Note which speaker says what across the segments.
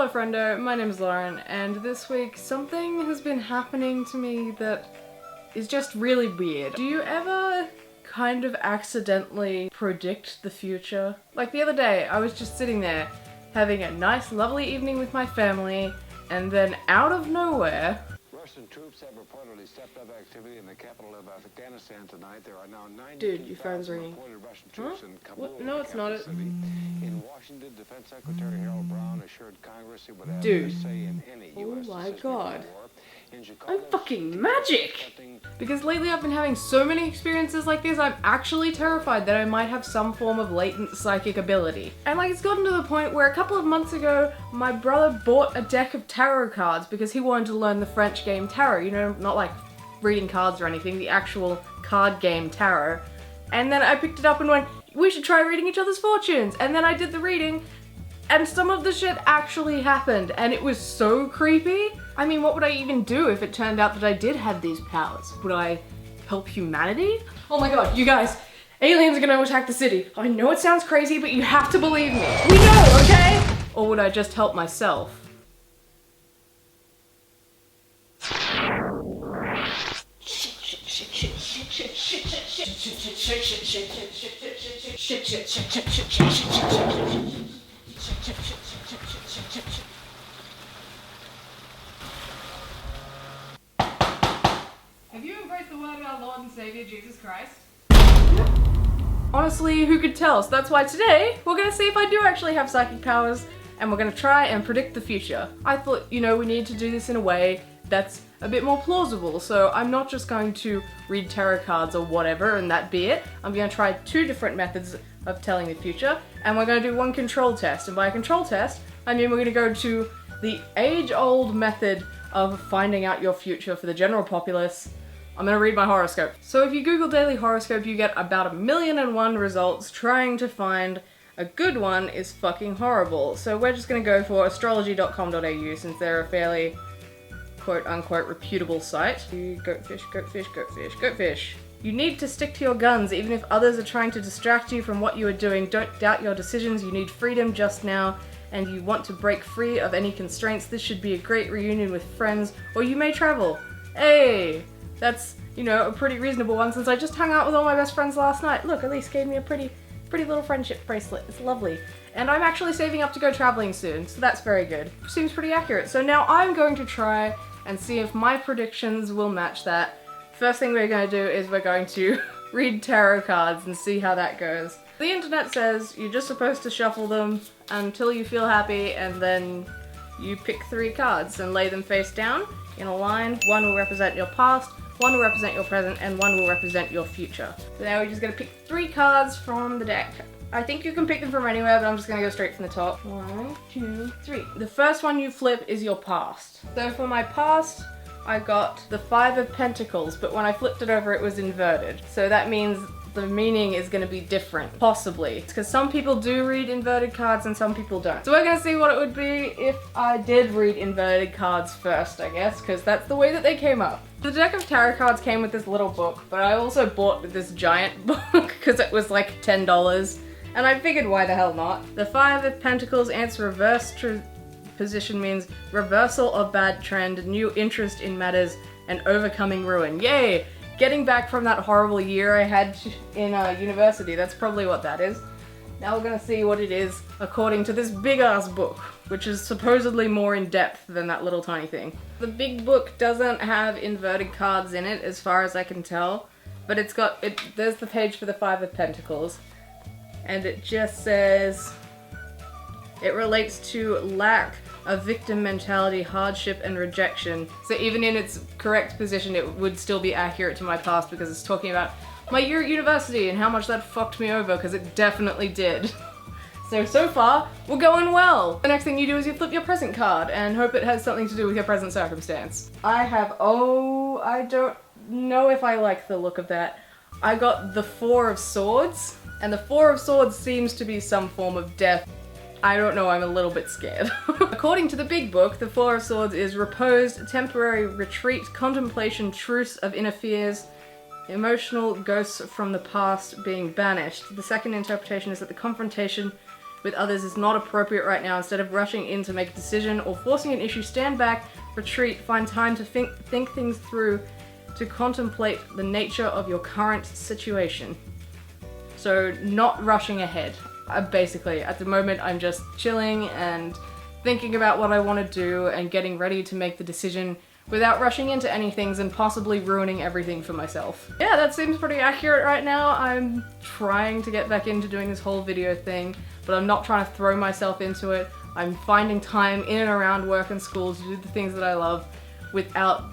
Speaker 1: Hello friendo, my name is Lauren, and this week something has been happening to me that is just really weird. Do you ever kind of accidentally predict the future? Like the other day, I was just sitting there having a nice lovely evening with my family, and then out of nowhere,
Speaker 2: Russian troops have reportedly stepped up activity in the capital of Afghanistan tonight. There are now 90
Speaker 1: Dude, your phone's ringing.
Speaker 2: reported Russian troops in Kabul.
Speaker 1: What? No, it's not it.
Speaker 2: In Washington, Defense Secretary Harold Brown assured Congress he would have
Speaker 1: Dude.
Speaker 2: no say in any U.S.
Speaker 1: Oh my
Speaker 2: decision
Speaker 1: god.
Speaker 2: on war. In Chicago,
Speaker 1: I'm fucking magic! Because lately I've been having so many experiences like this, I'm actually terrified that I might have some form of latent psychic ability. And like, it's gotten to the point where a couple of months ago, my brother bought a deck of tarot cards because he wanted to learn the French game tarot. You know, not like reading cards or anything, the actual card game tarot. And then I picked it up and went, we should try reading each other's fortunes. And then I did the reading, and some of the shit actually happened, and it was so creepy. I mean, what would I even do if it turned out that I did have these powers? Would I help humanity? Oh my god, you guys, aliens are gonna attack the city. I know it sounds crazy, but you have to believe me. We know, okay? Or would I just help myself? Have you embraced the word of our Lord and Savior, Jesus Christ? Honestly, who could tell? So that's why today, we're gonna see if I do actually have psychic powers, and we're gonna try and predict the future. I thought, you know, we need to do this in a way that's a bit more plausible, so I'm not just going to read tarot cards or whatever and that be it. I'm gonna try two different methods of telling the future, and we're gonna do one control test. And by a control test, I mean we're gonna go to the age-old method of finding out your future for the general populace. I'm gonna read my horoscope. So if you Google daily horoscope, you get about 1,000,001 results. Trying to find a good one is fucking horrible. So we're just gonna go for astrology.com.au since they're a fairly quote-unquote reputable site. Goat fish, goat fish, goat fish, goat fish. You need to stick to your guns even if others are trying to distract you from what you are doing. Don't doubt your decisions. You need freedom just now, and you want to break free of any constraints. This should be a great reunion with friends, or you may travel. Hey! That's, you know, a pretty reasonable one since I just hung out with all my best friends last night. Look, Elise gave me a pretty little friendship bracelet. It's lovely. And I'm actually saving up to go traveling soon, so that's very good. Seems pretty accurate. So now I'm going to try and see if my predictions will match that. First thing we're going to do is we're going to read tarot cards and see how that goes. The internet says you're just supposed to shuffle them until you feel happy, and then you pick 3 cards and lay them face down in a line. One will represent your past, one will represent your present, and one will represent your future. So now we're just gonna pick 3 cards from the deck. I think you can pick them from anywhere, but I'm just gonna go straight from the top. 1, 2, 3. The first one you flip is your past. So for my past, I got the 5 of Pentacles, but when I flipped it over, it was inverted. So that means the meaning is gonna be different, possibly. Because some people do read inverted cards and some people don't. So we're gonna see what it would be if I did read inverted cards first, I guess, because that's the way that they came up. The deck of tarot cards came with this little book, but I also bought this giant book because it was like $10. And I figured why the hell not. The 5 of Pentacles and its reverse position means reversal of bad trend, new interest in matters, and overcoming ruin. Yay! Getting back from that horrible year I had in university, that's probably what that is. Now we're gonna see what it is according to this big ass book, which is supposedly more in depth than that little tiny thing. The big book doesn't have inverted cards in it as far as I can tell, but there's the page for the 5 of Pentacles, and it just says it relates to lack of victim mentality, hardship, and rejection. So even in its correct position, it would still be accurate to my past because it's talking about my year at university and how much that fucked me over, because it definitely did. So far, we're going well. The next thing you do is you flip your present card and hope it has something to do with your present circumstance. I don't know if I like the look of that. I got the 4 of Swords, and the 4 of Swords seems to be some form of death. I don't know, I'm a little bit scared. According to the big book, the 4 of Swords is reposed, temporary retreat, contemplation, truce of inner fears, emotional ghosts from the past being banished. The second interpretation is that the confrontation with others is not appropriate right now. Instead of rushing in to make a decision or forcing an issue, stand back, retreat, find time to think things through, to contemplate the nature of your current situation. So not rushing ahead. Basically, at the moment I'm just chilling and thinking about what I want to do and getting ready to make the decision without rushing into any things and possibly ruining everything for myself. Yeah, that seems pretty accurate right now. I'm trying to get back into doing this whole video thing, but I'm not trying to throw myself into it. I'm finding time in and around work and school to do the things that I love without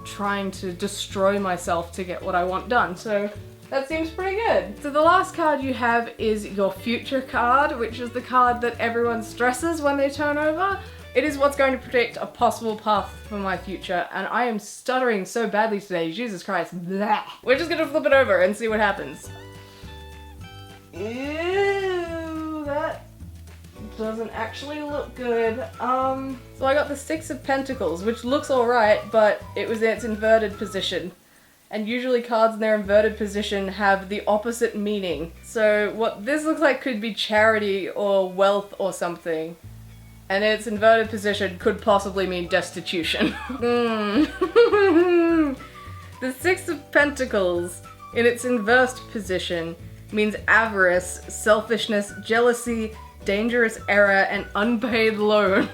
Speaker 1: trying to destroy myself to get what I want done. So that seems pretty good. So the last card you have is your future card, which is the card that everyone stresses when they turn over. It is what's going to predict a possible path for my future, and I am stuttering so badly today, Jesus Christ. Blah. We're just gonna flip it over and see what happens. Ew, that doesn't actually look good. So I got the Six of Pentacles, which looks alright, but it was in its inverted position. And usually cards in their inverted position have the opposite meaning. So what this looks like could be charity or wealth or something. And its inverted position could possibly mean destitution. The Six of Pentacles in its inversed position means avarice, selfishness, jealousy, dangerous error, and unpaid loan.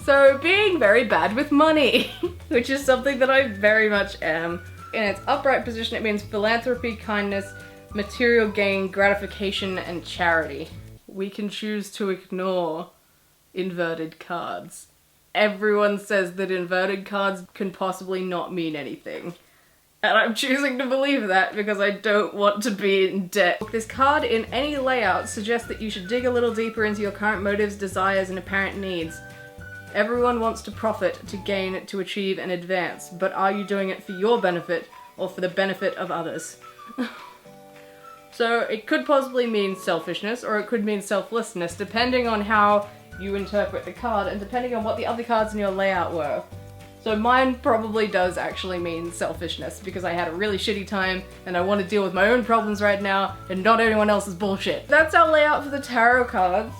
Speaker 1: So being very bad with money, which is something that I very much am. In its upright position it means philanthropy, kindness, material gain, gratification, and charity. We can choose to ignore inverted cards. Everyone says that inverted cards can possibly not mean anything. And I'm choosing to believe that because I don't want to be in debt. This card in any layout suggests that you should dig a little deeper into your current motives, desires, and apparent needs. Everyone wants to profit, to gain, to achieve, and advance, but are you doing it for your benefit or for the benefit of others? So it could possibly mean selfishness, or it could mean selflessness, depending on how you interpret the card and depending on what the other cards in your layout were. So mine probably does actually mean selfishness because I had a really shitty time and I want to deal with my own problems right now and not anyone else's bullshit. That's our layout for the tarot cards,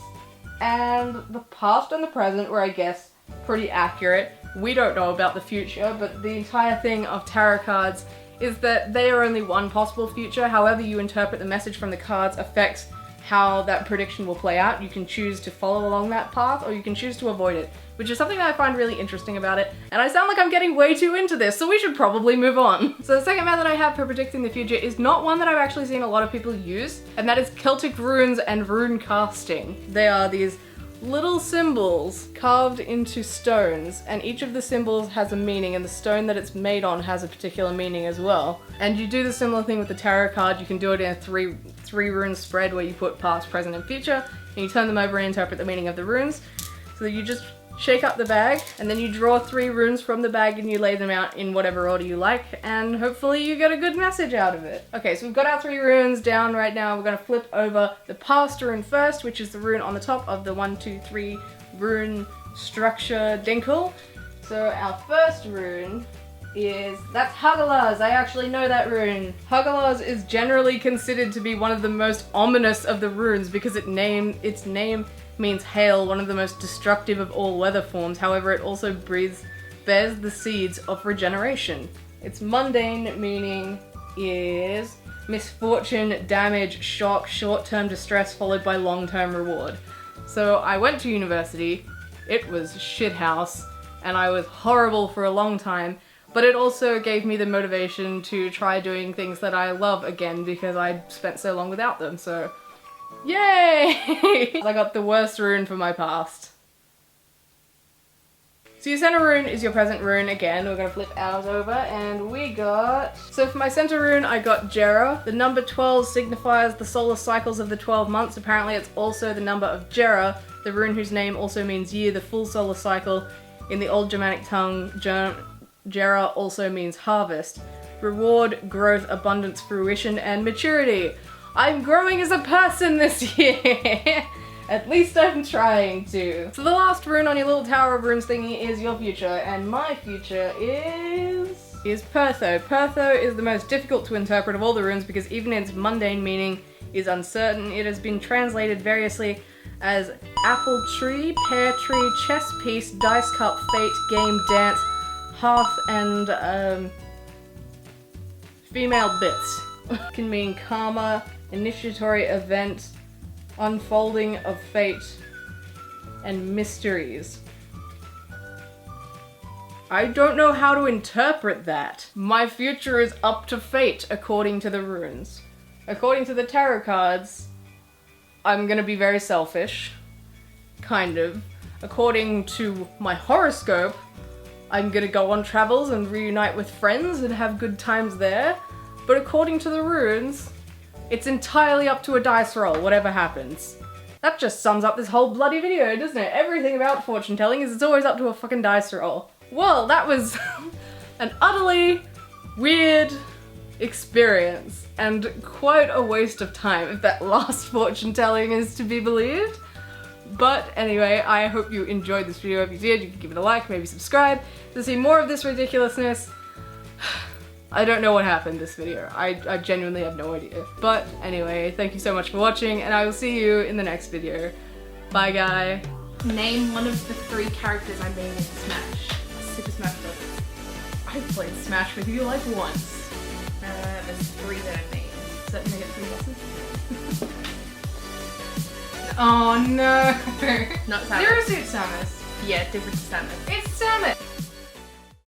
Speaker 1: and the past and the present were, I guess, pretty accurate. We don't know about the future, but the entire thing of tarot cards is that they are only one possible future. However you interpret the message from the cards affects how that prediction will play out. You can choose to follow along that path or you can choose to avoid it, which is something that I find really interesting about it. And I sound like I'm getting way too into this, so we should probably move on. So the second method I have for predicting the future is not one that I've actually seen a lot of people use, and that is Celtic runes and rune casting. They are these little symbols carved into stones, and each of the symbols has a meaning, and the stone that it's made on has a particular meaning as well. And you do the similar thing with the tarot card. You can do it in a three rune spread where you put past, present, and future, and you turn them over and interpret the meaning of the runes. So you just shake up the bag, and then you draw 3 runes from the bag and you lay them out in whatever order you like, and hopefully you get a good message out of it. Okay, so we've got our 3 runes down right now. We're gonna flip over the past rune first, which is the rune on the top of the 1, 2, 3 rune structure dinkel. So our first rune that's Hagalaz. I actually know that rune. Hagalaz is generally considered to be one of the most ominous of the runes because its name means hail, one of the most destructive of all weather forms. However, it also bears the seeds of regeneration. Its mundane meaning is misfortune, damage, shock, short-term distress followed by long-term reward. So I went to university, it was shithouse, and I was horrible for a long time, but it also gave me the motivation to try doing things that I love again because I spent so long without them, so yay! I got the worst rune for my past. So your center rune is your present rune again. We're gonna flip ours over and we got... So for my center rune I got Jera. The number 12 signifies the solar cycles of the 12 months. Apparently it's also the number of Jera, the rune whose name also means year, the full solar cycle. In the old Germanic tongue, Jera also means harvest. Reward, growth, abundance, fruition, and maturity. I'm growing as a person this year! At least I'm trying to. So the last rune on your little Tower of Runes thingy is your future, and my future is Pertho. Pertho is the most difficult to interpret of all the runes because even in its mundane meaning, is uncertain. It has been translated variously as apple tree, pear tree, chess piece, dice cup, fate, game, dance, hearth, and female bits. Can mean karma, initiatory event, unfolding of fate, and mysteries. I don't know how to interpret that. My future is up to fate, according to the runes. According to the tarot cards, I'm gonna be very selfish. Kind of. According to my horoscope, I'm gonna go on travels and reunite with friends and have good times there. But according to the runes, it's entirely up to a dice roll, whatever happens. That just sums up this whole bloody video, doesn't it? Everything about fortune telling is it's always up to a fucking dice roll. Well, that was an utterly weird experience and quite a waste of time if that last fortune telling is to be believed. But anyway, I hope you enjoyed this video. If you did, you can give it a like, maybe subscribe to see more of this ridiculousness. I don't know what happened this video. I genuinely have no idea. But anyway, thank you so much for watching, and I will see you in the next video. Bye, guy.
Speaker 3: Name one of the 3 characters I made in Smash. Super Smash Bros.
Speaker 1: I've played Smash with you like once.
Speaker 3: There's 3 that I made.
Speaker 1: Does that make it 3 guesses? Oh no!
Speaker 3: Not Samus.
Speaker 1: Zero Suit Samus.
Speaker 3: Yeah, different Samus.
Speaker 1: It's Samus!